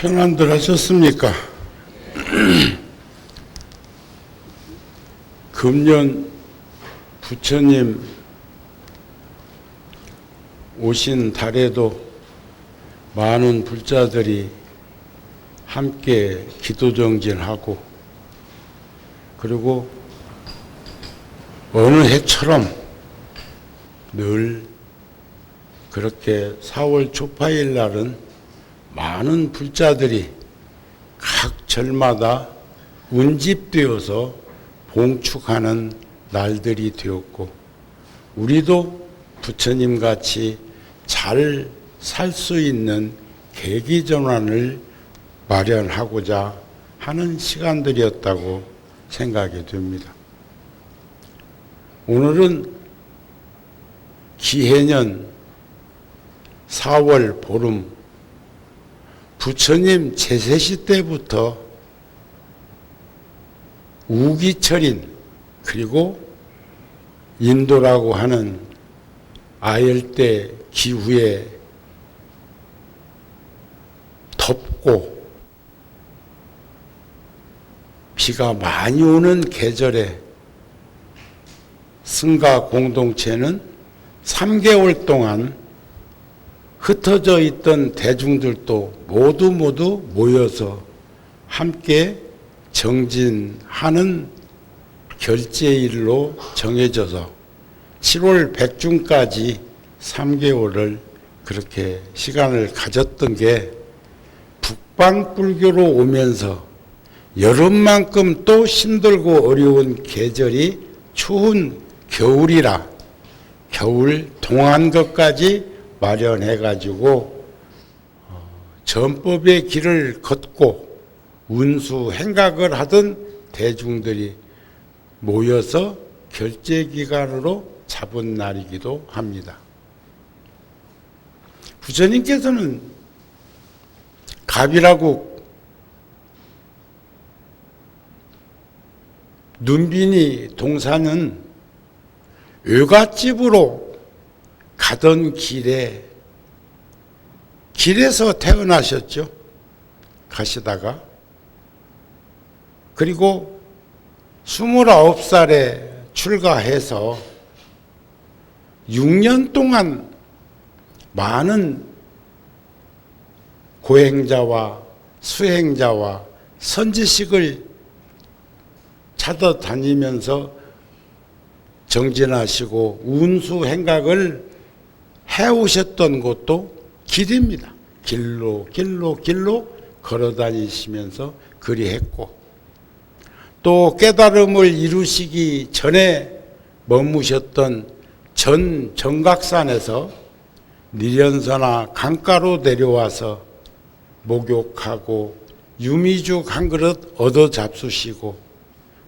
평안들 하셨습니까? 금년 부처님 오신 달에도 많은 불자들이 함께 기도정진하고, 그리고 어느 해처럼 늘 그렇게 4월 초파일 날은 많은 불자들이 각 절마다 운집되어서 봉축하는 날들이 되었고, 우리도 부처님같이 잘 살 수 있는 계기전환을 마련하고자 하는 시간들이었다고 생각이 됩니다. 오늘은 기해년 4월 보름, 부처님 제세시 때부터 우기철인, 그리고 인도라고 하는 아열대 기후에 덥고 비가 많이 오는 계절에 승가 공동체는 3개월 동안 흩어져 있던 대중들도 모두 모여서 함께 정진하는 결제일로 정해져서 7월 백중까지 3개월을 그렇게 시간을 가졌던 게 북방불교로 오면서 여름만큼 또 힘들고 어려운 계절이 추운 겨울이라 겨울 동안 것까지 마련해가지고 전법의 길을 걷고 운수 행각을 하던 대중들이 모여서 결제기간으로 잡은 날이기도 합니다. 부처님께서는 갑이라고 눈빈이 동사는 외갓집으로 가던 길에서 태어나셨죠. 가시다가. 그리고 29살에 출가해서 6년 동안 많은 고행자와 수행자와 선지식을 찾아다니면서 정진하시고 운수 행각을 해오셨던 곳도 길입니다. 길로 걸어 다니시면서 그리했고, 또 깨달음을 이루시기 전에 머무셨던 전 정각산에서 니련서나 강가로 내려와서 목욕하고 유미죽 한 그릇 얻어 잡수시고,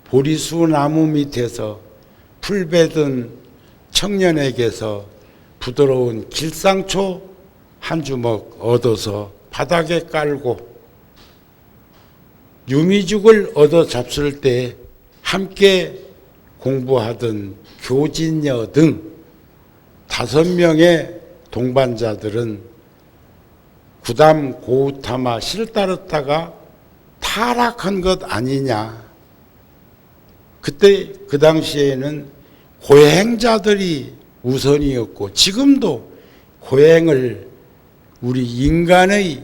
보리수 나무 밑에서 풀 베든 청년에게서 부드러운 길상초 한 주먹 얻어서 바닥에 깔고, 유미죽을 얻어 잡술 때 함께 공부하던 교진녀 등 5명의 동반자들은 구담 고우타마 실다르타가 타락한 것 아니냐. 그때 그 당시에는 고행자들이 우선이었고, 지금도 고행을 우리 인간의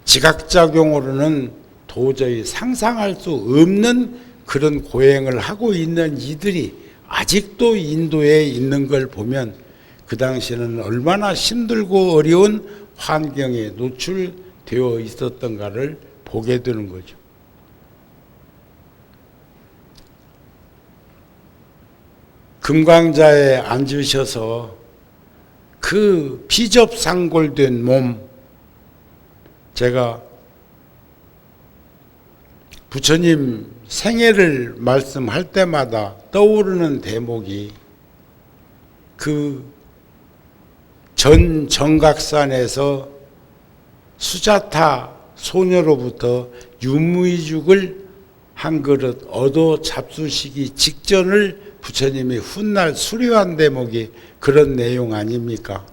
지각작용으로는 도저히 상상할 수 없는 그런 고행을 하고 있는 이들이 아직도 인도에 있는 걸 보면 그 당시에는 얼마나 힘들고 어려운 환경에 노출되어 있었던가를 보게 되는 거죠. 금강자에 앉으셔서 그 비접상골된 몸, 제가 부처님 생애를 말씀할 때마다 떠오르는 대목이 그 전 정각산에서 수자타 소녀로부터 유무이죽을 한 그릇 얻어 잡수시기 직전을 부처님이 훗날 수료한 대목이 그런 내용 아닙니까?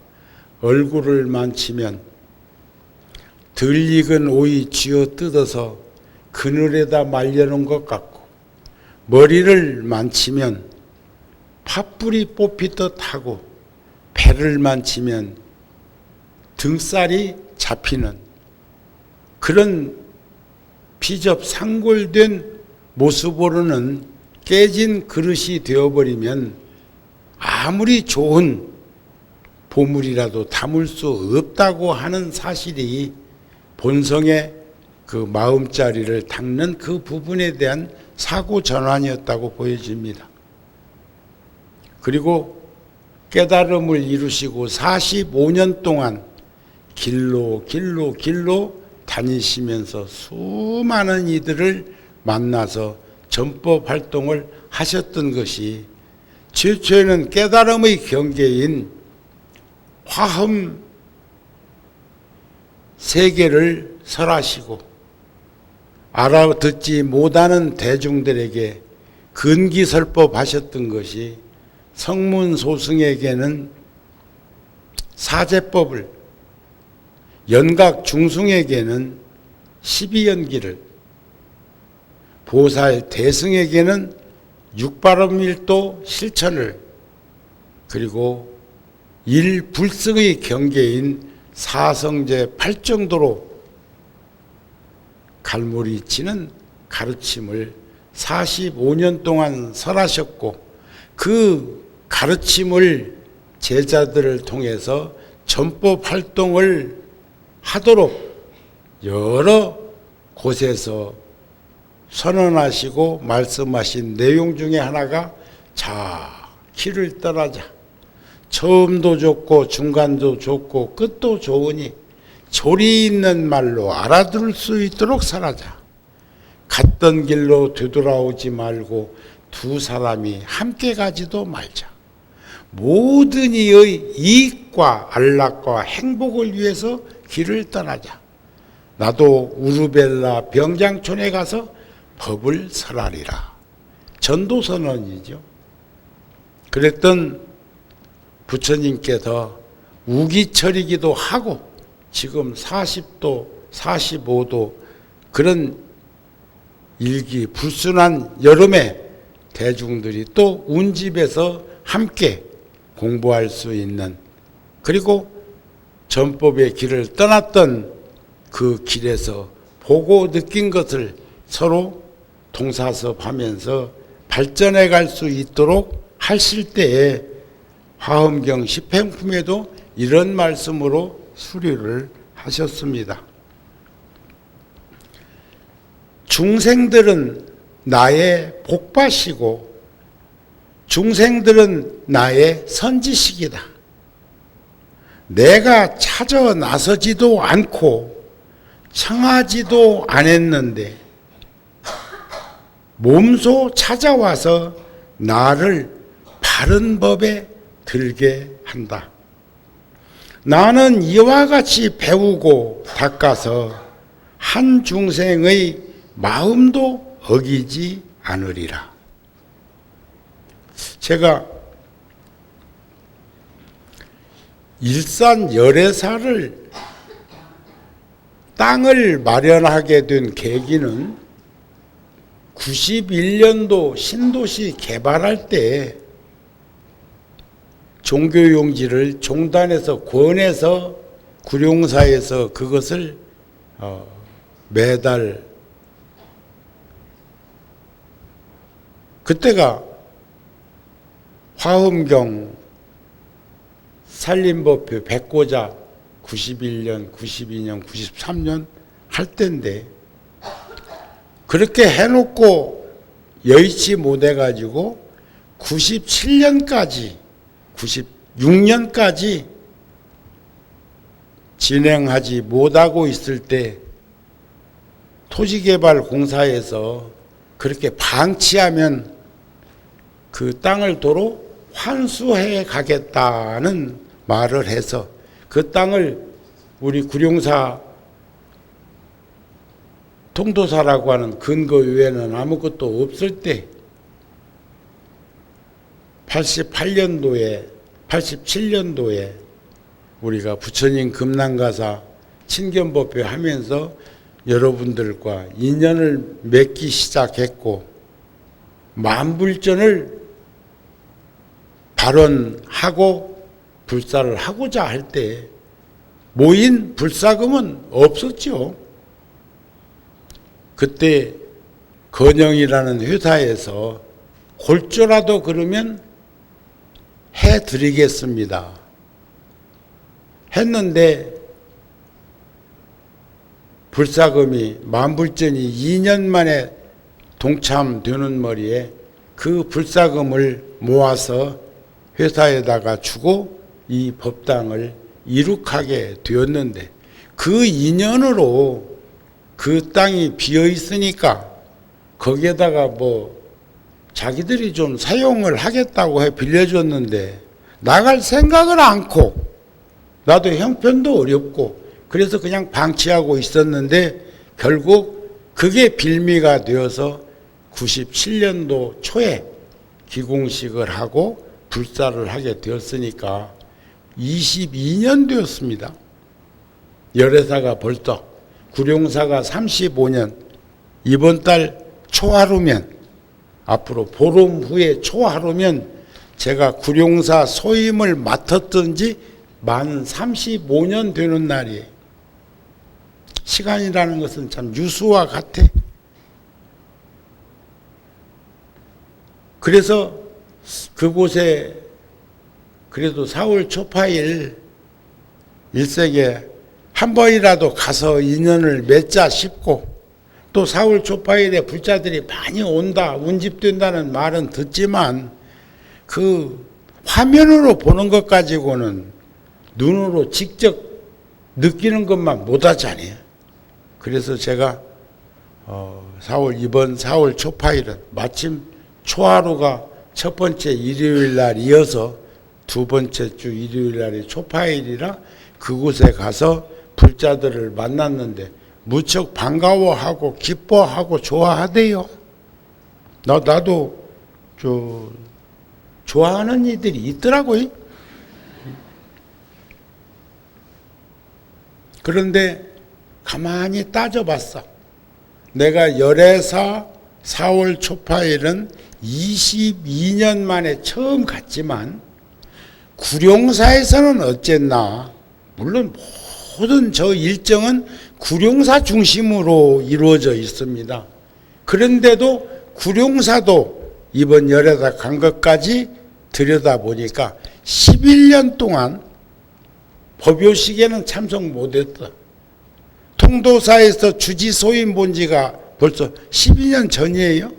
얼굴을 만지면 덜 익은 오이 쥐어 뜯어서 그늘에다 말려놓은 것 같고, 머리를 만지면 팥불이 뽑히듯 하고, 배를 만지면 등살이 잡히는 그런 피접상골된 모습으로는 깨진 그릇이 되어버리면 아무리 좋은 보물이라도 담을 수 없다고 하는 사실이 본성의 그 마음자리를 닦는 그 부분에 대한 사고 전환이었다고 보여집니다. 그리고 깨달음을 이루시고 45년 동안 길로 다니시면서 수많은 이들을 만나서 전법 활동을 하셨던 것이 최초에는 깨달음의 경계인 화엄 세계를 설하시고 알아듣지 못하는 대중들에게 근기설법 하셨던 것이 성문소승에게는 사제법을, 연각중승에게는 12연기를, 보살 대승에게는 육바람일도 실천을, 그리고 일불승의 경계인 사성제 8정도로 갈무리치는 가르침을 45년 동안 설하셨고, 그 가르침을 제자들을 통해서 전법 활동을 하도록 여러 곳에서 선언하시고 말씀하신 내용 중에 하나가, 자, 길을 떠나자. 처음도 좋고 중간도 좋고 끝도 좋으니 조리 있는 말로 알아들을 수 있도록 살아자. 갔던 길로 되돌아오지 말고 두 사람이 함께 가지도 말자. 모든 이의 이익과 안락과 행복을 위해서 길을 떠나자. 나도 우르벨라 병장촌에 가서 법을 설하리라. 전도선언이죠. 그랬던 부처님께서 우기철이기도 하고 지금 40도, 45도 그런 일기 불순한 여름에 대중들이 또 운집에서 함께 공부할 수 있는, 그리고 전법의 길을 떠났던 그 길에서 보고 느낀 것을 서로 동사섭하면서 발전해 갈 수 있도록 하실 때에 화엄경 10행품에도 이런 말씀으로 수료를 하셨습니다. 중생들은 나의 복밭이고 중생들은 나의 선지식이다. 내가 찾아 나서지도 않고 청하지도 않았는데 몸소 찾아와서 나를 바른 법에 들게 한다. 나는 이와 같이 배우고 닦아서 한 중생의 마음도 어기지 않으리라. 제가 일산 열애사를 땅을 마련하게 된 계기는 91년도 신도시 개발할 때 종교용지를 종단에서 권해서 구룡사에서 그것을 매달, 그때가 화엄경 살림법표 백고자 91년, 92년, 93년 할 때인데, 그렇게 해놓고 여의치 못해가지고 97년까지 96년까지 진행하지 못하고 있을 때 토지개발공사에서 그렇게 방치하면 그 땅을 도로 환수해 가겠다는 말을 해서 그 땅을 우리 구룡사 통도사라고 하는 근거 외에는 아무것도 없을 때 88년도에 87년도에 우리가 부처님 금난가사 친견법회 하면서 여러분들과 인연을 맺기 시작했고 만불전을 발언하고 불사를 하고자 할 때 모인 불사금은 없었죠. 그때 건영이라는 회사에서 골조라도 그러면 해드리겠습니다 했는데 불사금이 만불전이 2년 만에 동참되는 머리에 그 불사금을 모아서 회사에다가 주고 이 법당을 이룩하게 되었는데 그 인연으로 그 땅이 비어 있으니까 거기에다가 뭐 자기들이 좀 사용을 하겠다고 해 빌려줬는데 나갈 생각을 않고 나도 형편도 어렵고 그래서 그냥 방치하고 있었는데 결국 그게 빌미가 되어서 97년도 초에 기공식을 하고 불사를 하게 되었으니까 22년 되었습니다. 열애사가 벌써 구룡사가 35년 이번 달 초하루면 앞으로 보름 후에 초하루면 제가 구룡사 소임을 맡았던 지 만 35년 되는 날이에요. 시간이라는 것은 참 유수와 같아. 그래서 그곳에 그래도 4월 초파일 일생에 한 번이라도 가서 인연을 맺자 싶고 또 4월 초파일에 불자들이 많이 온다, 운집된다는 말은 듣지만 그 화면으로 보는 것 가지고는 눈으로 직접 느끼는 것만 못하잖아요. 그래서 제가 이번 4월 초파일은 마침 초하루가 첫 번째 일요일 날 이어서 두 번째 주 일요일 날이 초파일이라 그곳에 가서 불자들을 만났는데 무척 반가워하고 기뻐하고 좋아하대요. 나도 좋아하는 이들이 있더라고요. 그런데 가만히 따져봤어. 내가 열애사 4월 초파일은 22년 만에 처음 갔지만 구룡사에서는 어쨌나 물론 모든 저 일정은 구룡사 중심으로 이루어져 있습니다. 그런데도 구룡사도 이번 열애사 간 것까지 들여다보니까 11년 동안 법요식에는 참석 못했다. 통도사에서 주지소임 본 지가 벌써 12년 전이에요.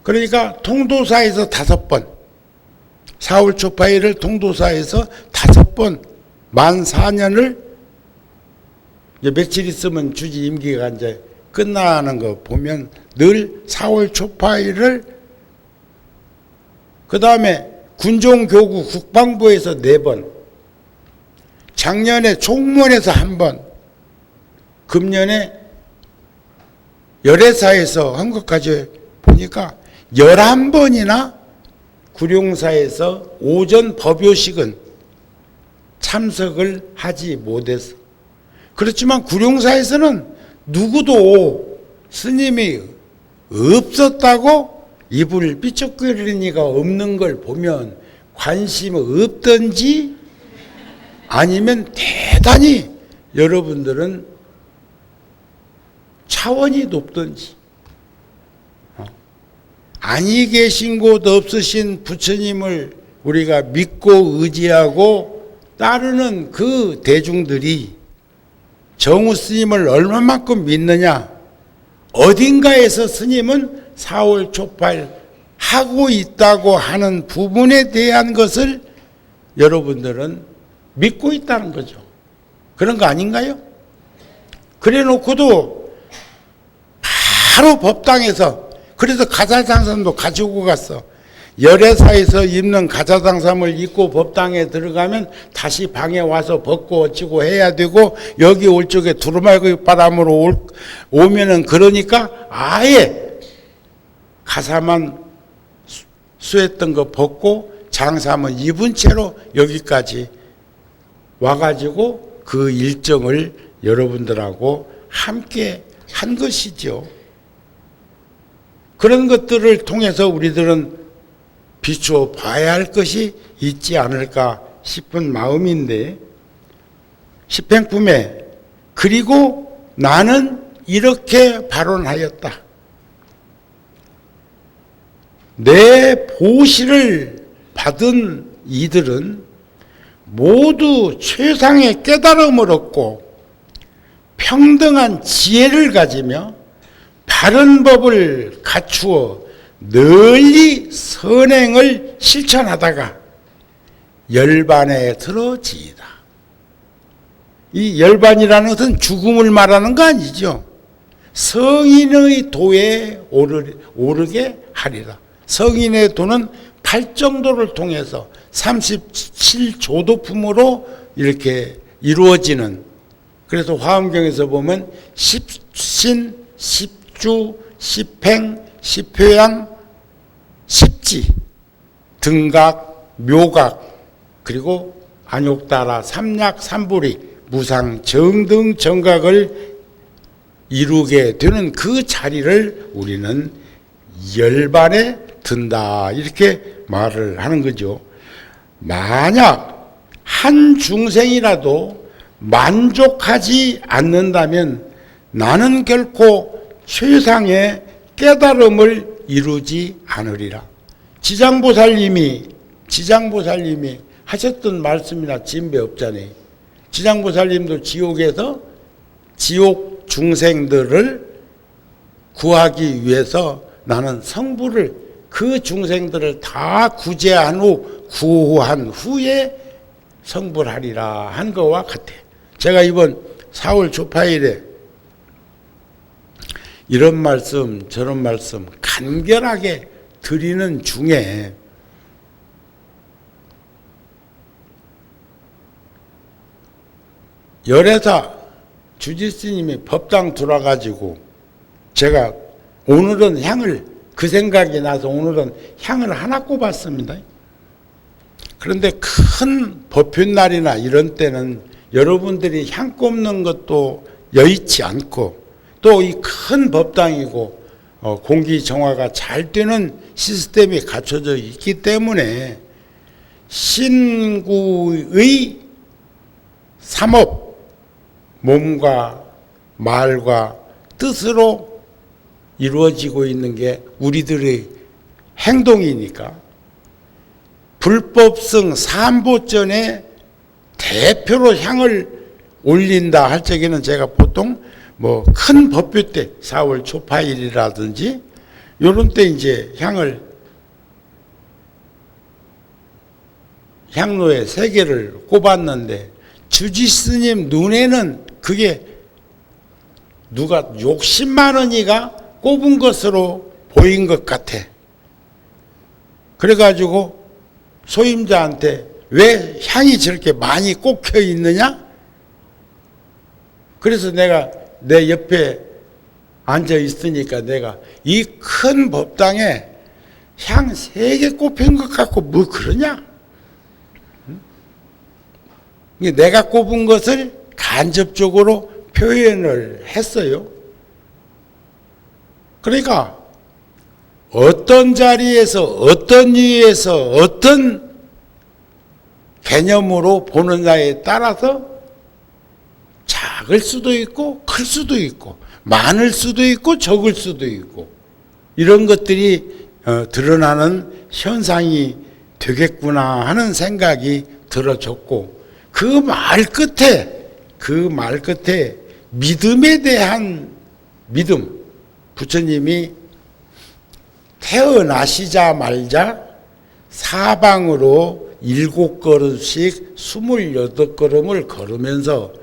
그러니까 통도사에서 5번, 4월 초파일을 통도사에서 5번, 만 4년을 이제 며칠 있으면 주지 임기가 이제 끝나는 거 보면 늘 4월 초파일을 그 다음에 군종교구 국방부에서 4번, 작년에 총무원에서 1번, 금년에 열애사에서 한 것까지 보니까 11번이나 구룡사에서 오전 법요식은 참석을 하지 못해서 그렇지만 구룡사에서는 누구도 스님이 없었다고 입을 삐쩍거리니가 없는 걸 보면 관심 없던지 아니면 대단히 여러분들은 차원이 높던지 아니 계신 곳 없으신 부처님을 우리가 믿고 의지하고 따르는 그 대중들이 정우 스님을 얼마만큼 믿느냐. 어딘가에서 스님은 4월 초파일 하고 있다고 하는 부분에 대한 것을 여러분들은 믿고 있다는 거죠. 그런 거 아닌가요? 그래 놓고도 바로 법당에서 그래서 가자상삼도 가지고 갔어. 열애사에서 입는 가자상삼을 입고 법당에 들어가면 다시 방에 와서 벗고 어찌고 해야 되고 여기 올 적에 두루마기 바람으로 오면은 그러니까 아예 가사만 수했던 거 벗고 장삼은 입은 채로 여기까지 와가지고 그 일정을 여러분들하고 함께 한 것이죠. 그런 것들을 통해서 우리들은 비추어 봐야 할 것이 있지 않을까 싶은 마음인데, 십행품에 그리고 나는 이렇게 발언하였다. 내 보시를 받은 이들은 모두 최상의 깨달음을 얻고 평등한 지혜를 가지며 바른 법을 갖추어 널리 선행을 실천하다가 열반에 들어지이다. 이 열반이라는 것은 죽음을 말하는 거 아니죠. 성인의 도에 오르게 하리라. 성인의 도는 팔정도를 통해서 37조도품으로 이렇게 이루어지는, 그래서 화엄경에서 보면 십신, 십주, 십행, 십회양, 십지, 등각, 묘각, 그리고 안욕다라, 삼약, 삼불이, 무상, 정등, 정각을 이루게 되는 그 자리를 우리는 열반에 든다, 이렇게 말을 하는 거죠. 만약 한 중생이라도 만족하지 않는다면 나는 결코 최상의 깨달음을 이루지 않으리라. 지장보살님이 하셨던 말씀이나 진배 없잖아요. 지장보살님도 지옥에서 지옥 중생들을 구하기 위해서 나는 성부를, 그 중생들을 다 구제한 후 구호한 후에 성불 하리라 한 것과 같아. 제가 이번 4월 초파일에 이런 말씀 저런 말씀 간결하게 드리는 중에 열애사 주지스님이 법당 들어와가지고 제가 오늘은 향을, 그 생각이 나서 오늘은 향을 하나 꼽았습니다. 그런데 큰 법회날이나 이런 때는 여러분들이 향 꼽는 것도 여의치 않고 또 이 큰 법당이고 공기 정화가 잘 되는 시스템이 갖춰져 있기 때문에 신구의 삼업, 몸과 말과 뜻으로 이루어지고 있는 게 우리들의 행동이니까 불법성 삼보전에 대표로 향을 올린다 할 적에는 제가 보통 뭐 큰 법회 때 4월 초파일이라든지 요런 때 이제 향을 향로에 3개를 꼽았는데 주지스님 눈에는 그게 누가 욕심 많으니가 꼽은 것으로 보인 것 같아. 그래가지고 소임자한테 왜 향이 저렇게 많이 꼽혀 있느냐? 그래서 내가 내 옆에 앉아 있으니까 내가 이 큰 법당에 향 3개 꼽힌 것 같고 뭐 그러냐? 내가 꼽은 것을 간접적으로 표현을 했어요. 그러니까 어떤 자리에서 어떤 이유에서 어떤 개념으로 보느냐에 따라서 작을 수도 있고 클 수도 있고 많을 수도 있고 적을 수도 있고 이런 것들이 드러나는 현상이 되겠구나 하는 생각이 들어졌고 그 말 끝에 믿음에 대한 믿음, 부처님이 태어나시자마자 사방으로 7걸음씩 28걸음을 걸으면서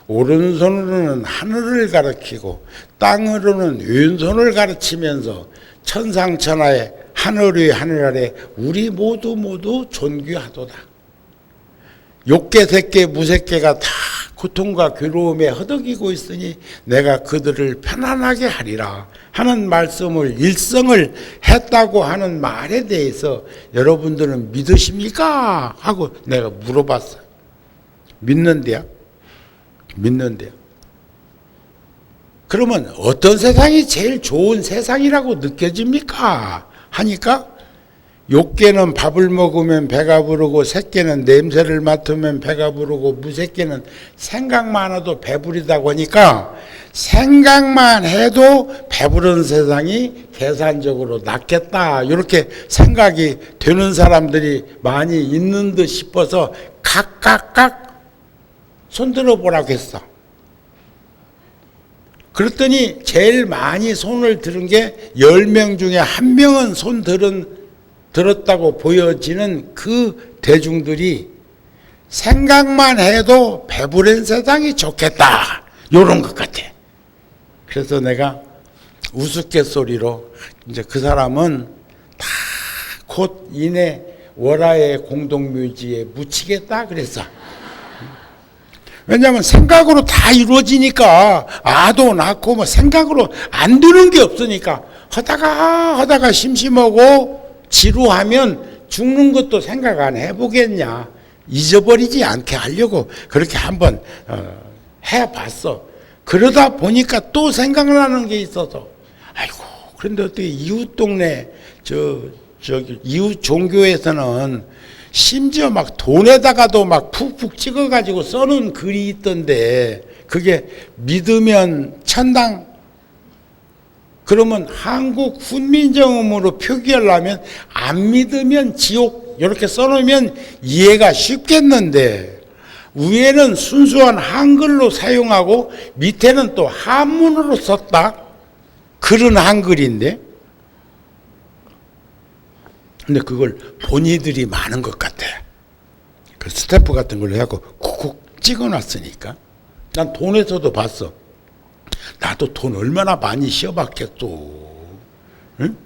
오른손으로는 하늘을 가리키고 땅으로는 왼손을 가르치면서 천상천하에 하늘 위 하늘 아래 우리 모두 존귀하도다. 욕계 새끼 무새끼가 다 고통과 괴로움에 허덕이고 있으니 내가 그들을 편안하게 하리라 하는 말씀을 일성을 했다고 하는 말에 대해서 여러분들은 믿으십니까? 하고 내가 물어봤어요. 믿는데요. 믿는데요. 그러면 어떤 세상이 제일 좋은 세상이라고 느껴집니까? 하니까 욕개는 밥을 먹으면 배가 부르고 새끼는 냄새를 맡으면 배가 부르고 무새끼는 생각만 해도 배부르다고 하니까 생각만 해도 배부른 세상이 계산적으로 낫겠다 이렇게 생각이 되는 사람들이 많이 있는 듯 싶어서 각각 손들어 보라고 했어. 그랬더니 제일 많이 손을 들은 게 10명 중에 1명은 손 들었다고 보여지는 그 대중들이 생각만 해도 배부른 세상이 좋겠다 요런 것 같아. 그래서 내가 우스갯소리로 이제 그 사람은 다 곧 이내 월화의 공동묘지에 묻히겠다 그랬어. 왜냐하면 생각으로 다 이루어지니까 아도 낳고 뭐 생각으로 안 되는 게 없으니까 하다가 심심하고 지루하면 죽는 것도 생각 안 해보겠냐. 잊어버리지 않게 하려고 그렇게 한번 해봤어. 그러다 보니까 또 생각나는 게 있어서 아이고 그런데 어떻게 이웃 동네 저기 이웃 종교에서는 심지어 막 돈에다가도 막 푹푹 찍어가지고 써놓은 글이 있던데 그게 믿으면 천당 그러면 한국 훈민정음으로 표기하려면 안 믿으면 지옥 이렇게 써놓으면 이해가 쉽겠는데 위에는 순수한 한글로 사용하고 밑에는 또 한문으로 썼다 그런 한글인데 근데 그걸 본 이들이 많은 것 같아. 그 스탬프 같은 걸로 해갖고 쿡쿡 찍어놨으니까. 난 돈에서도 봤어. 나도 돈 얼마나 많이 씌어봤겠소. 응?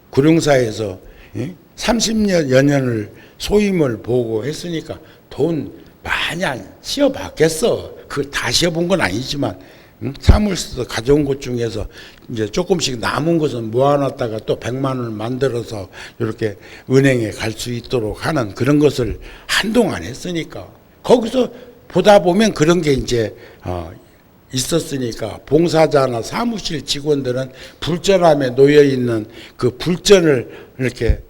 구룡사에서 30여 년을 소임을 보고 했으니까 돈 많이 안 씌어봤겠어. 그걸 다 씌어본 건 아니지만 사무실에서 가져온 것 중에서 이제 조금씩 남은 것은 모아놨다가 또 100만 원을 만들어서 이렇게 은행에 갈 수 있도록 하는 그런 것을 한동안 했으니까 거기서 보다 보면 그런 게 이제 있었으니까 봉사자나 사무실 직원들은 불전함에 놓여 있는 그 불전을 이렇게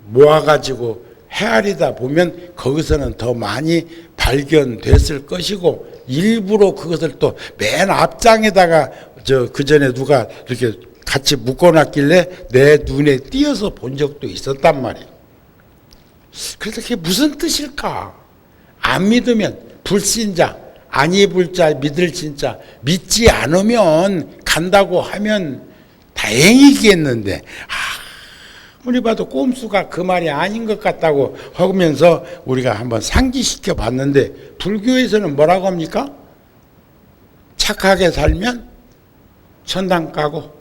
모아가지고 헤아리다 보면 거기서는 더 많이 발견됐을 것이고 일부러 그것을 또 맨 앞장에다가 그 전에 누가 이렇게 같이 묶어놨길래 내 눈에 띄어서 본 적도 있었단 말이에요. 그래서 그게 무슨 뜻일까? 안 믿으면 불신자, 아니 불자, 믿을 진짜 믿지 않으면 간다고 하면 다행이겠는데 아무리 봐도 꼼수가 그 말이 아닌 것 같다고 하면서 우리가 한번 상기시켜 봤는데 불교에서는 뭐라고 합니까? 착하게 살면 천당 가고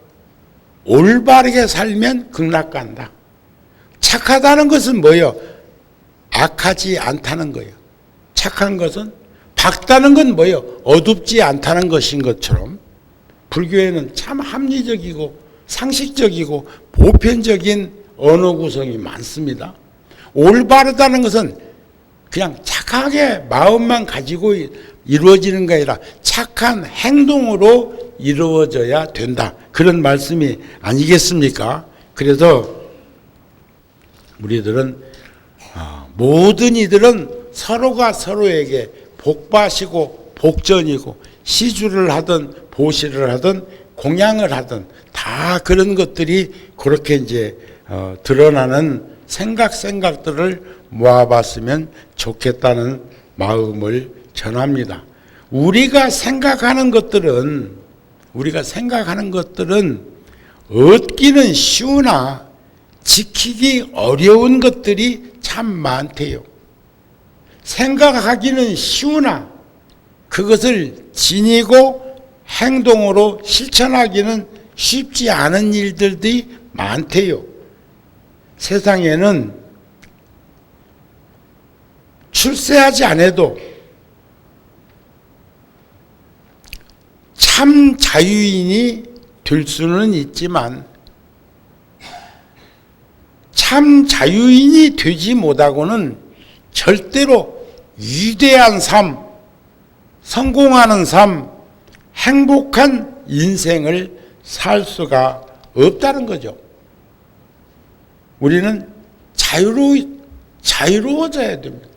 올바르게 살면 극락 간다. 착하다는 것은 뭐예요? 악하지 않다는 거예요. 착한 것은 밝다는 건 뭐예요? 어둡지 않다는 것인 것처럼 불교에는 참 합리적이고 상식적이고 보편적인 언어 구성이 많습니다. 올바르다는 것은 그냥 착하게 마음만 가지고 이루어지는 게 아니라 착한 행동으로 이루어져야 된다. 그런 말씀이 아니겠습니까? 그래서 우리들은 모든 이들은 서로가 서로에게 복바시고 복전이고 시주를 하든 보시를 하든 공양을 하든 다 그런 것들이 그렇게 이제 드러나는 생각들을 모아봤으면 좋겠다는 마음을 전합니다. 우리가 생각하는 것들은 얻기는 쉬우나 지키기 어려운 것들이 참 많대요. 생각하기는 쉬우나 그것을 지니고 행동으로 실천하기는 쉽지 않은 일들이 많대요. 세상에는 출세하지 않아도 참 자유인이 될 수는 있지만 참 자유인이 되지 못하고는 절대로 위대한 삶, 성공하는 삶, 행복한 인생을 살 수가 없다는 거죠. 우리는 자유로워져야 됩니다.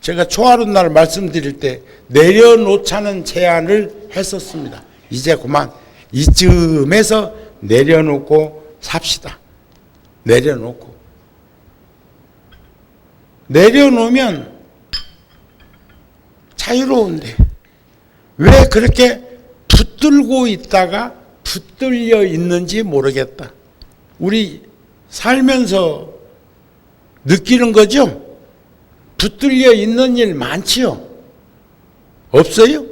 제가 초하루 날 말씀드릴 때 내려놓자는 제안을 했었습니다. 이제 그만 이쯤에서 내려놓고 삽시다. 내려놓으면 자유로운데 왜 그렇게 붙들고 있다가 붙들려 있는지 모르겠다. 우리 살면서 느끼는 거죠? 붙들려 있는 일 많지요? 없어요?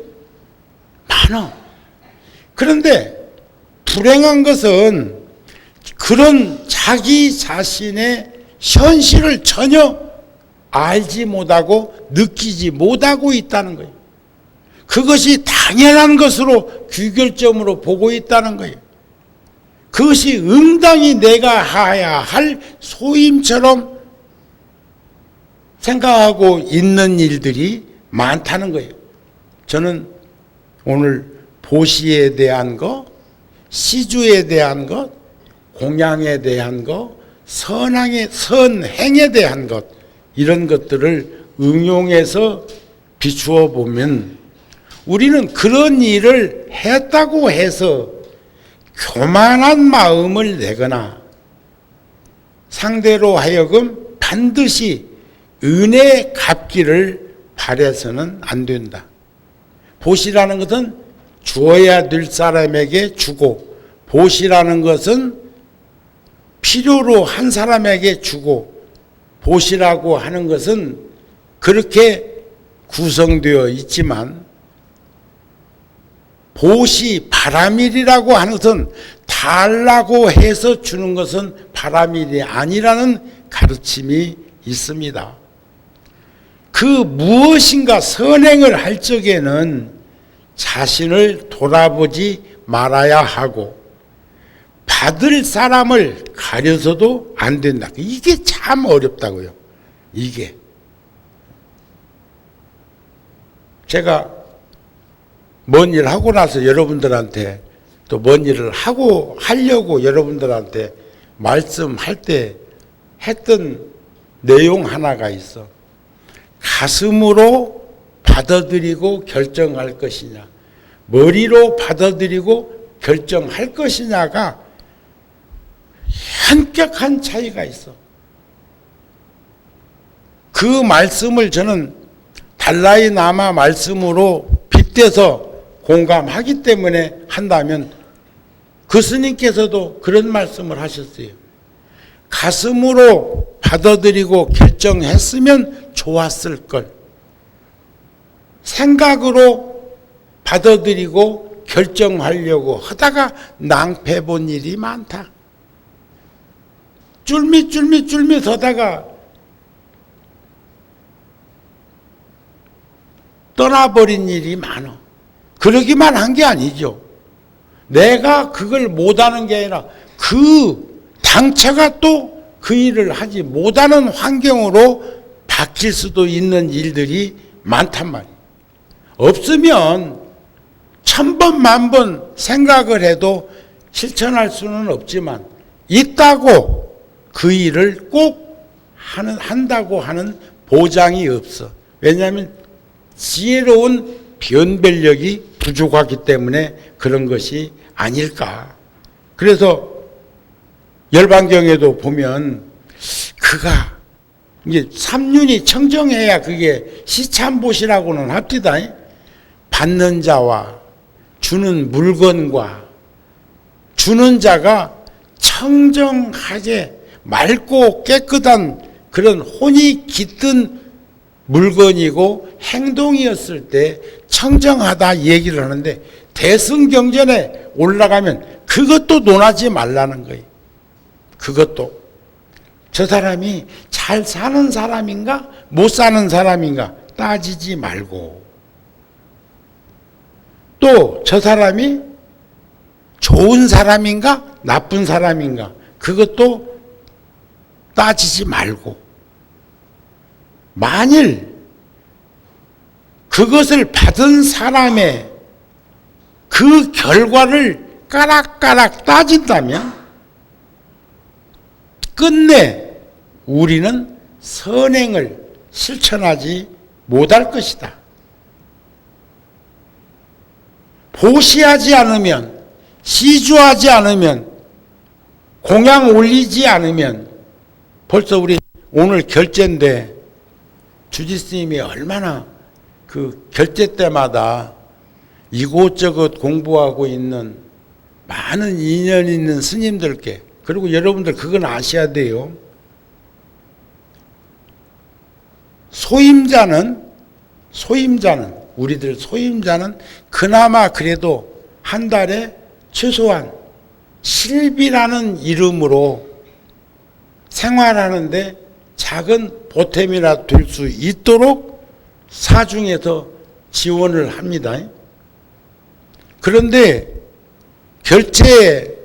많아. 그런데 불행한 것은 그런 자기 자신의 현실을 전혀 알지 못하고 느끼지 못하고 있다는 거예요. 그것이 당연한 것으로 귀결점으로 보고 있다는 거예요. 그것이 응당히 내가 해야 할 소임처럼 생각하고 있는 일들이 많다는 거예요. 저는 오늘 보시에 대한 것, 시주에 대한 것, 공양에 대한 것, 선행에 대한 것, 이런 것들을 응용해서 비추어 보면 우리는 그런 일을 했다고 해서 교만한 마음을 내거나 상대로 하여금 반드시 은혜 갚기를 바라서는 안 된다. 보시라는 것은 주어야 될 사람에게 주고, 보시라는 것은 필요로 한 사람에게 주고, 보시라고 하는 것은 그렇게 구성되어 있지만 보시 바라밀이라고 하는 것은 달라고 해서 주는 것은 바라밀이 아니라는 가르침이 있습니다. 그 무엇인가 선행을 할 적에는 자신을 돌아보지 말아야 하고 받을 사람을 가려서도 안 된다. 이게 참 어렵다고요. 이게. 제가 먼 일 하고 나서 여러분들한테 또 먼 일을 하려고 여러분들한테 말씀할 때 했던 내용 하나가 있어. 가슴으로 받아들이고 결정할 것이냐, 머리로 받아들이고 결정할 것이냐가 현격한 차이가 있어. 그 말씀을 저는 달라이 라마 말씀으로 빗대서 공감하기 때문에 한다면 그 스님께서도 그런 말씀을 하셨어요. 가슴으로 받아들이고 결정했으면 좋았을 걸. 생각으로 받아들이고 결정하려고 하다가 낭패 본 일이 많다. 쫄밋 하다가 떠나버린 일이 많아. 그러기만 한 게 아니죠. 내가 그걸 못하는 게 아니라 그 당체가 또 그 일을 하지 못하는 환경으로 바뀔 수도 있는 일들이 많단 말이에요. 없으면 1000번 만번 생각을 해도 실천할 수는 없지만 있다고 그 일을 꼭 한다고 하는 보장이 없어. 왜냐하면 지혜로운 변별력이 부족하기 때문에 그런 것이 아닐까. 그래서 열반경에도 보면 그가 이제 삼륜이 청정해야 그게 시참보시라고는 합디다. 받는 자와 주는 물건과 주는 자가 청정하게 맑고 깨끗한 그런 혼이 깃든 물건이고 행동이었을 때 청정하다 얘기를 하는데 대승경전에 올라가면 그것도 논하지 말라는 거예요. 그것도 저 사람이 잘 사는 사람인가 못 사는 사람인가 따지지 말고 또 저 사람이 좋은 사람인가 나쁜 사람인가 그것도 따지지 말고 만일 그 그것을 받은 사람의 그 결과를 까락까락 따진다면 끝내 우리는 선행을 실천하지 못할 것이다. 보시하지 않으면, 시주하지 않으면, 공양 올리지 않으면, 벌써 우리 오늘 결제인데 주지스님이 얼마나 그 결제 때마다 이곳저곳 공부하고 있는 많은 인연 있는 스님들께, 그리고 여러분들 그건 아셔야 돼요. 우리들 소임자는 그나마 그래도 한 달에 최소한 실비라는 이름으로 생활하는데 작은 보탬이라 될 수 있도록 사중에서 지원을 합니다. 그런데 결제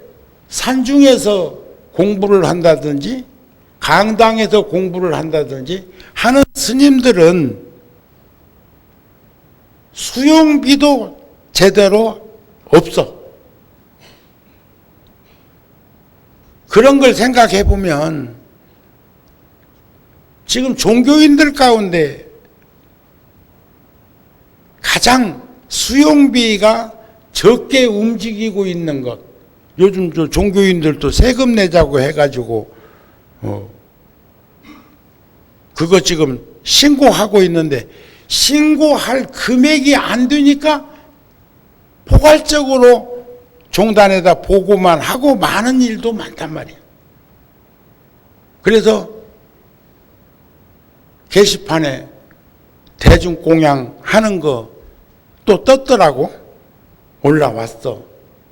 산중에서 공부를 한다든지 강당에서 공부를 한다든지 하는 스님들은 수용비도 제대로 없어. 그런 걸 생각해 보면 지금 종교인들 가운데 가장 수용비가 적게 움직이고 있는 것, 요즘 저 종교인들도 세금 내자고 해가지고 그거 지금 신고하고 있는데 신고할 금액이 안 되니까 포괄적으로 종단에다 보고만 하고 많은 일도 많단 말이에요. 그래서 게시판에 대중공양 하는 거 또 떴더라고. 올라왔어.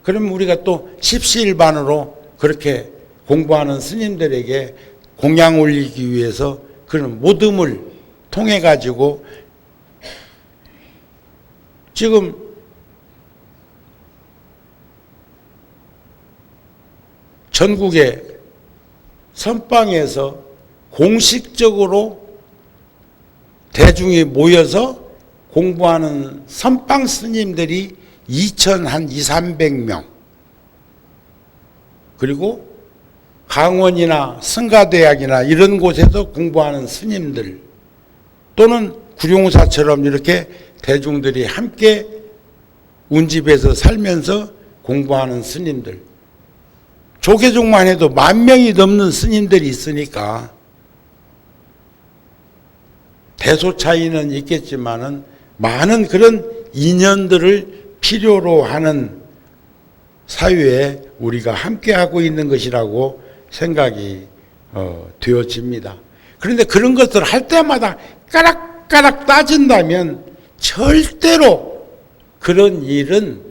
그럼 우리가 또 십시일반으로 그렇게 공부하는 스님들에게 공양 올리기 위해서 그런 모듬을 통해 가지고 지금 전국의 선방에서 공식적으로 대중이 모여서 공부하는 선방 스님들이 2,300명, 그리고 강원이나 성가대학이나 이런 곳에서 공부하는 스님들, 또는 구룡사처럼 이렇게 대중들이 함께 운집에서 살면서 공부하는 스님들, 조계종만 해도 10,000명이 넘는 스님들이 있으니까 대소 차이는 있겠지만은 많은 그런 인연들을 필요로 하는 사회에 우리가 함께하고 있는 것이라고 생각이 되어집니다. 그런데 그런 것들을 할 때마다 까락까락 따진다면 절대로 그런 일은,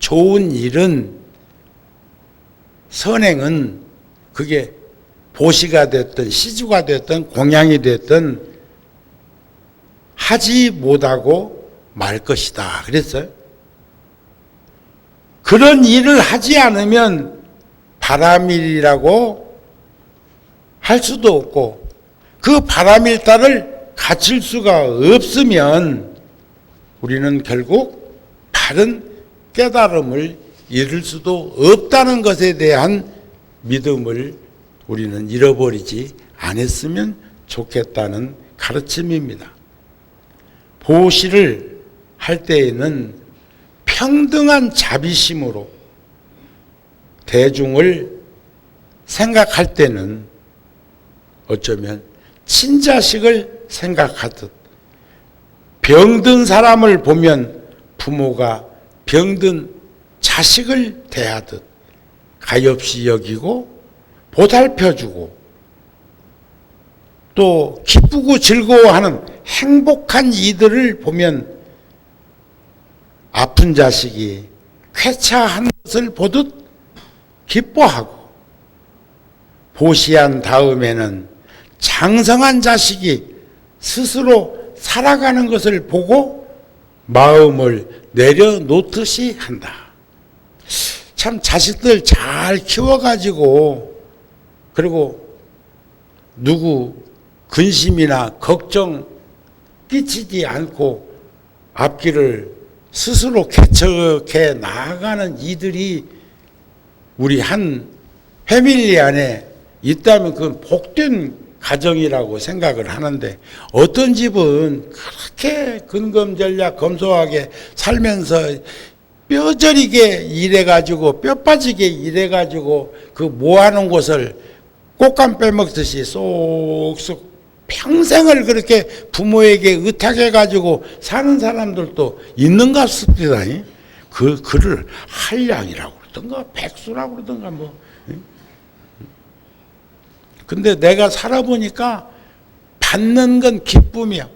좋은 일은, 선행은 그게 보시가 됐든 시주가 됐든 공양이 됐든 하지 못하고 말 것이다 그랬어요. 그런 일을 하지 않으면 바람일이라고 할 수도 없고 그 바람일다를 갖출 수가 없으면 우리는 결국 바른 깨달음을 이룰 수도 없다는 것에 대한 믿음을 우리는 잃어버리지 않았으면 좋겠다는 가르침입니다. 보시를 할 때에는 평등한 자비심으로 대중을 생각할 때는 어쩌면 친자식을 생각하듯, 병든 사람을 보면 부모가 병든 자식을 대하듯 가엾이 여기고 보살펴주고 또 기쁘고 즐거워하는 행복한 이들을 보면 아픈 자식이 쾌차한 것을 보듯 기뻐하고, 보시한 다음에는 장성한 자식이 스스로 살아가는 것을 보고 마음을 내려놓듯이 한다. 참 자식들 잘 키워가지고 그리고 누구 근심이나 걱정 끼치지 않고 앞길을 스스로 개척해 나아가는 이들이 우리 한 패밀리 안에 있다면 그건 복된 가정이라고 생각을 하는데, 어떤 집은 그렇게 근검전략 검소하게 살면서 뼈저리게 일해가지고 뼈 빠지게 일해가지고 그 모아놓은 것을 꽃감 빼먹듯이 쏙쏙 평생을 그렇게 부모에게 의탁해가지고 사는 사람들도 있는 것 같습니다. 그를 한량이라고 그러든가 백수라고 그러든가 뭐. 근데 내가 살아보니까 받는 건 기쁨이야.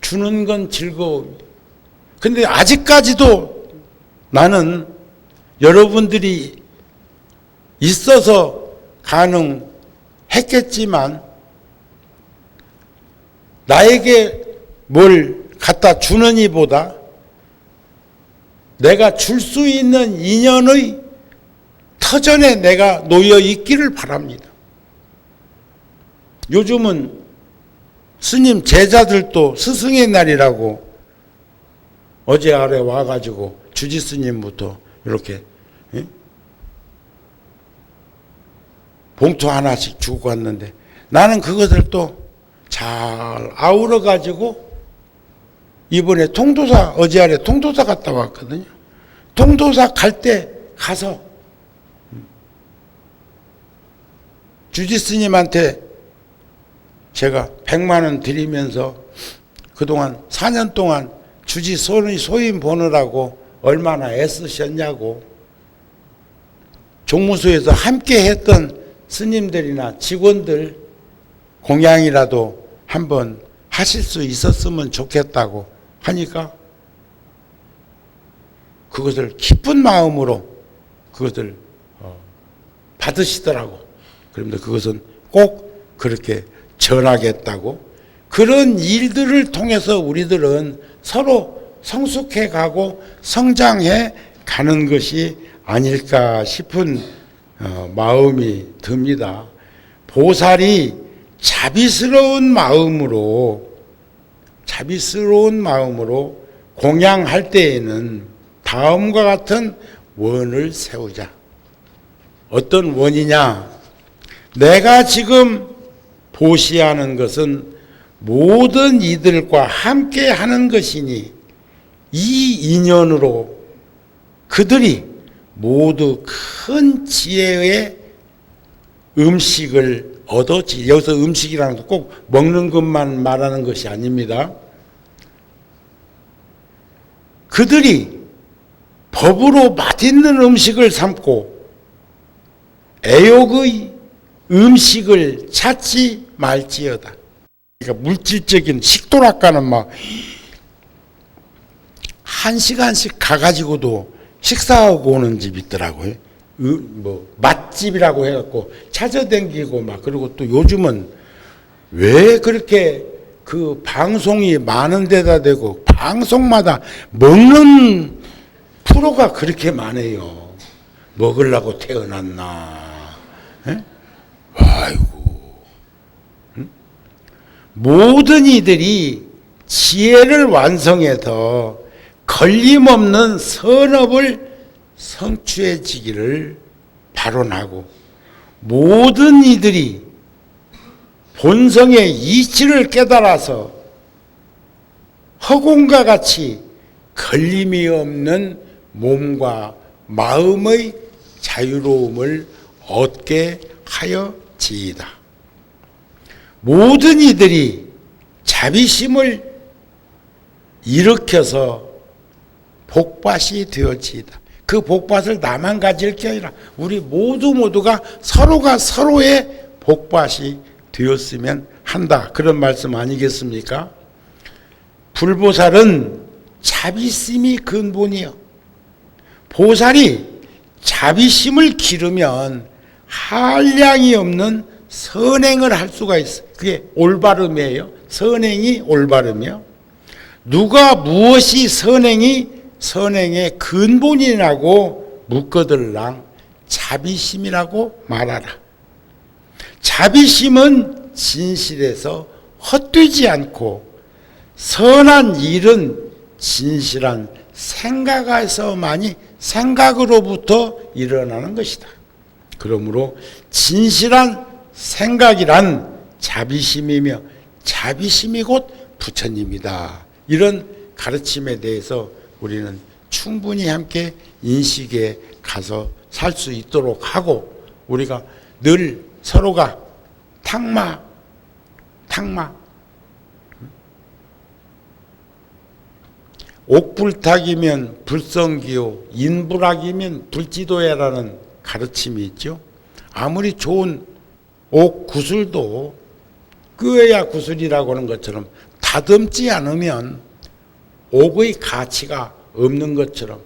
주는 건 즐거움이야. 근데 아직까지도 나는 여러분들이 있어서 가능했겠지만 나에게 뭘 갖다 주는 이보다 내가 줄 수 있는 인연의 터전에 내가 놓여 있기를 바랍니다. 요즘은 스님 제자들도 스승의 날이라고 어제 아래 와가지고 주지 스님부터 이렇게 봉투 하나씩 주고 갔는데, 나는 그것을 또 잘 아우러 가지고 이번에 통도사, 어제 아래 통도사 갔다 왔거든요. 통도사 갈 때 가서 주지 스님한테 제가 100만 원 드리면서 그동안 4년 동안 주지 소임 보느라고 얼마나 애쓰셨냐고, 종무소에서 함께 했던 스님들이나 직원들 공양이라도 한번 하실 수 있었으면 좋겠다고 하니까 그것을 기쁜 마음으로 그것을 받으시더라고. 그런데 그것은 꼭 그렇게 전하겠다고. 그런 일들을 통해서 우리들은 서로 성숙해 가고 성장해 가는 것이 아닐까 싶은 마음이 듭니다. 보살이 자비스러운 마음으로 공양할 때에는 다음과 같은 원을 세우자. 어떤 원이냐? 내가 지금 보시하는 것은 모든 이들과 함께 하는 것이니 이 인연으로 그들이 모두 큰 지혜의 음식을 얻었지. 여기서 음식이라는 것도 꼭 먹는 것만 말하는 것이 아닙니다. 그들이 법으로 맛있는 음식을 삼고 애욕의 음식을 찾지 말지어다. 그러니까 물질적인 식도락가는 막 1시간씩 가가지고도 식사하고 오는 집이 있더라고요. 뭐 맛집이라고 해갖고 찾아다니고 막. 그리고 또 요즘은 왜 그렇게 그 방송이 많은 데다 대고 방송마다 먹는 프로가 그렇게 많아요. 먹으려고 태어났나? 에? 아이고. 응? 모든 이들이 지혜를 완성해서 걸림없는 선업을 성취해지기를 발언하고, 모든 이들이 본성의 이치를 깨달아서 허공과 같이 걸림이 없는 몸과 마음의 자유로움을 얻게 하여지이다. 모든 이들이 자비심을 일으켜서 복밭이 되어지이다. 그 복밭을 나만 가질 게 아니라 우리 모두가 서로가 서로의 복밭이 되었으면 한다. 그런 말씀 아니겠습니까? 불보살은 자비심이 근본이요. 보살이 자비심을 기르면 한량이 없는 선행을 할 수가 있어요. 그게 올바름이에요. 선행이 올바름이요. 누가 무엇이 선행의 근본이라고 묻거들랑 자비심이라고 말하라. 자비심은 진실에서 헛되지 않고 선한 일은 진실한 생각으로부터 일어나는 것이다. 그러므로 진실한 생각이란 자비심이며 자비심이 곧 부처님이다. 이런 가르침에 대해서 우리는 충분히 함께 인식에 가서 살 수 있도록 하고, 우리가 늘 서로가 탁마 옥불탁이면 불성기요, 인불학이면 불지도야라는 가르침이 있죠. 아무리 좋은 옥 구슬도 끄어야 구슬이라고 하는 것처럼 다듬지 않으면 옥의 가치가 없는 것처럼,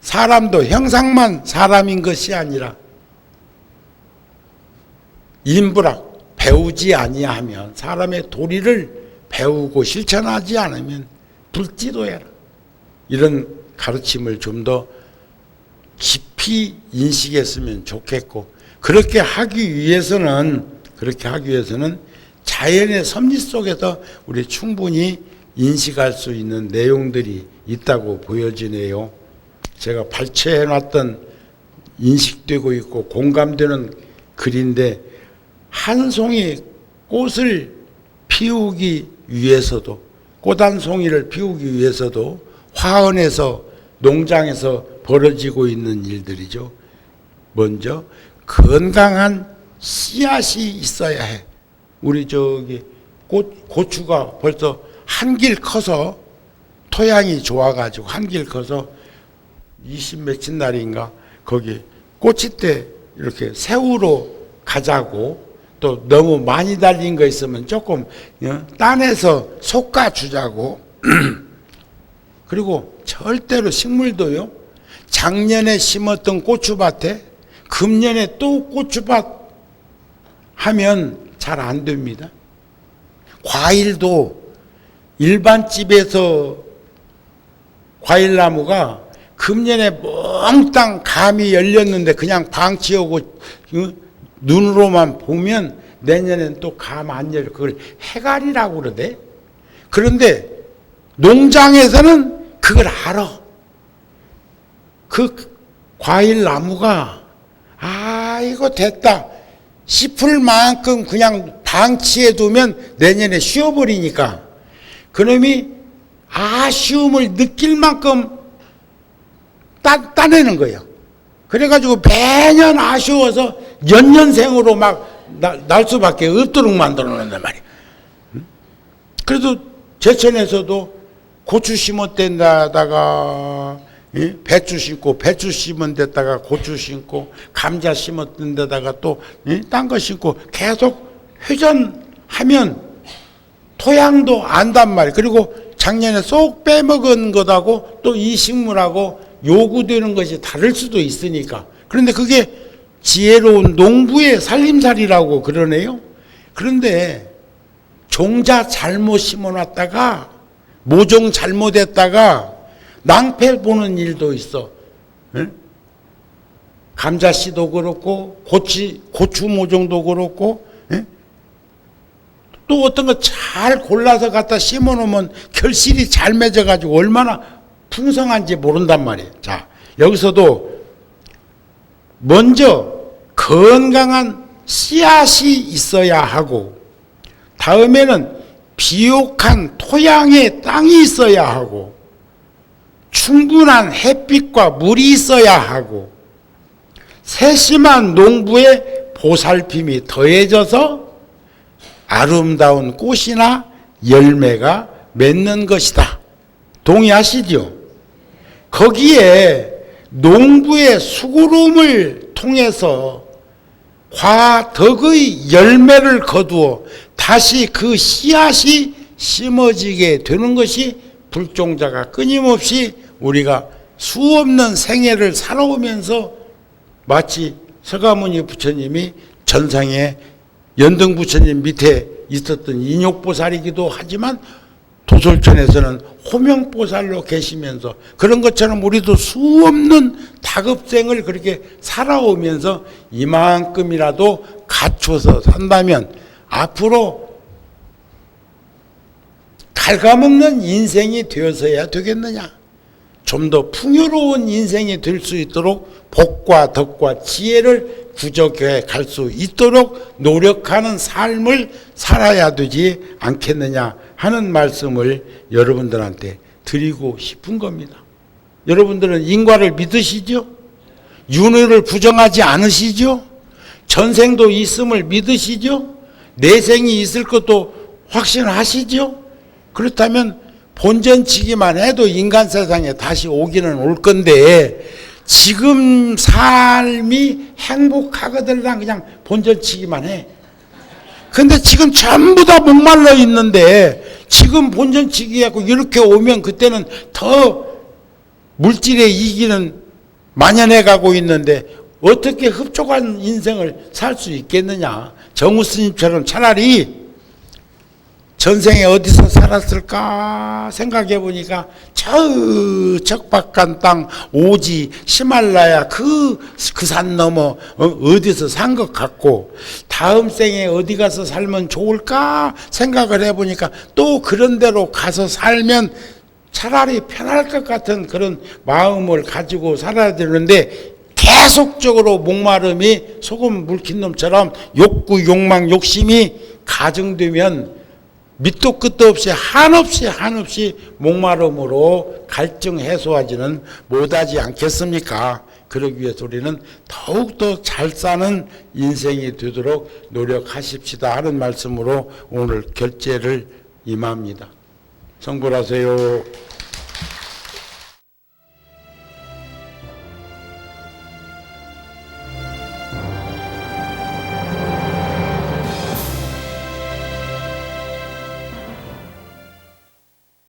사람도 형상만 사람인 것이 아니라 인불학, 배우지 아니하면, 사람의 도리를 배우고 실천하지 않으면 불지도해라. 이런 가르침을 좀 더 깊이 인식했으면 좋겠고, 그렇게 하기 위해서는 자연의 섭리 속에서 우리 충분히 인식할 수 있는 내용들이 있다고 보여지네요. 제가 발췌해놨던, 인식되고 있고 공감되는 글인데, 한 송이 꽃을 피우기 위해서도, 꽃 한 송이를 피우기 위해서도 화원에서, 농장에서 벌어지고 있는 일들이죠. 먼저 건강한 씨앗이 있어야 해. 우리 고추가 벌써 한길 커서, 토양이 좋아가지고 한길 커서 20 며칠 날인가 거기 꼬치대 이렇게 새우로 가자고, 또 너무 많이 달린 거 있으면 조금 따내서 솎아 주자고. 그리고 절대로 식물도요, 작년에 심었던 고추밭에 금년에 또 고추밭 하면 잘 안 됩니다. 과일도 일반 집에서 과일나무가 금년에 몽땅 감이 열렸는데 그냥 방치하고 눈으로만 보면 내년엔 또 감 안 열려. 그걸 해갈이라고 그러대. 그런데 농장에서는 그걸 알아. 그 과일 나무가 이거 됐다 싶을 만큼 그냥 방치해 두면 내년에 쉬어버리니까, 그놈이 아쉬움을 느낄 만큼 따내는 거예요. 그래가지고 매년 아쉬워서 연년생으로 막 날 수밖에 없도록 만들어 놓는단 말이에요. 그래도 제천에서도 고추 심었던 데다가 배추 심고, 배추 심은 데다가 고추 심고, 감자 심었던 데다가 또 딴 거 심고 계속 회전하면 토양도 안단 말이에요. 그리고 작년에 쏙 빼먹은 것하고 또 이 식물하고 요구되는 것이 다를 수도 있으니까. 그런데 그게 지혜로운 농부의 살림살이라고 그러네요. 그런데 종자 잘못 심어놨다가, 모종 잘못했다가 낭패 보는 일도 있어. 응? 감자씨도 그렇고 고추 모종도 그렇고, 응? 또 어떤 거 잘 골라서 갖다 심어놓으면 결실이 잘 맺어가지고 얼마나 풍성한지 모른단 말이에요. 자, 여기서도 먼저 건강한 씨앗이 있어야 하고, 다음에는 비옥한 토양의 땅이 있어야 하고, 충분한 햇빛과 물이 있어야 하고, 세심한 농부의 보살핌이 더해져서 아름다운 꽃이나 열매가 맺는 것이다. 동의하시죠? 거기에 농부의 수고로움을 통해서 과덕의 열매를 거두어 다시 그 씨앗이 심어지게 되는 것이 불종자가 끊임없이 우리가 수없는 생애를 살아오면서, 마치 서가모니 부처님이 전상에 연등 부처님 밑에 있었던 인욕보살이기도 하지만 도솔천에서는 호명보살로 계시면서, 그런 것처럼 우리도 수없는 다급생을 그렇게 살아오면서 이만큼이라도 갖춰서 산다면 앞으로 갉아먹는 인생이 되어서야 되겠느냐? 좀 더 풍요로운 인생이 될 수 있도록 복과 덕과 지혜를 구족해 갈 수 있도록 노력하는 삶을 살아야 되지 않겠느냐 하는 말씀을 여러분들한테 드리고 싶은 겁니다. 여러분들은 인과를 믿으시죠? 윤회를 부정하지 않으시죠? 전생도 있음을 믿으시죠? 내생이 있을 것도 확신하시죠? 그렇다면 본전치기만 해도 인간 세상에 다시 오기는 올 건데 지금 삶이 행복하거들랑 그냥 본전치기만 해. 근데 지금 전부 다 목말라 있는데 지금 본전치기하고 이렇게 오면 그때는 더 물질의 이기는 만연해 가고 있는데 어떻게 흡족한 인생을 살 수 있겠느냐. 정우 스님처럼 차라리 전생에 어디서 살았을까 생각해 보니까 저 적박한 땅 오지 히말라야 그 산 넘어 어디서 산 것 같고 다음 생에 어디 가서 살면 좋을까 생각을 해 보니까 또 그런 데로 가서 살면 차라리 편할 것 같은 그런 마음을 가지고 살아야 되는데 계속적으로 목마름이 소금 물킨 놈처럼 욕구 욕망 욕심이 가중되면 밑도 끝도 없이 한없이 목마름으로 갈증 해소하지는 못하지 않겠습니까? 그러기 위해서 우리는 더욱더 잘 사는 인생이 되도록 노력하십시다 하는 말씀으로 오늘 결제를 임합니다. 성불하세요.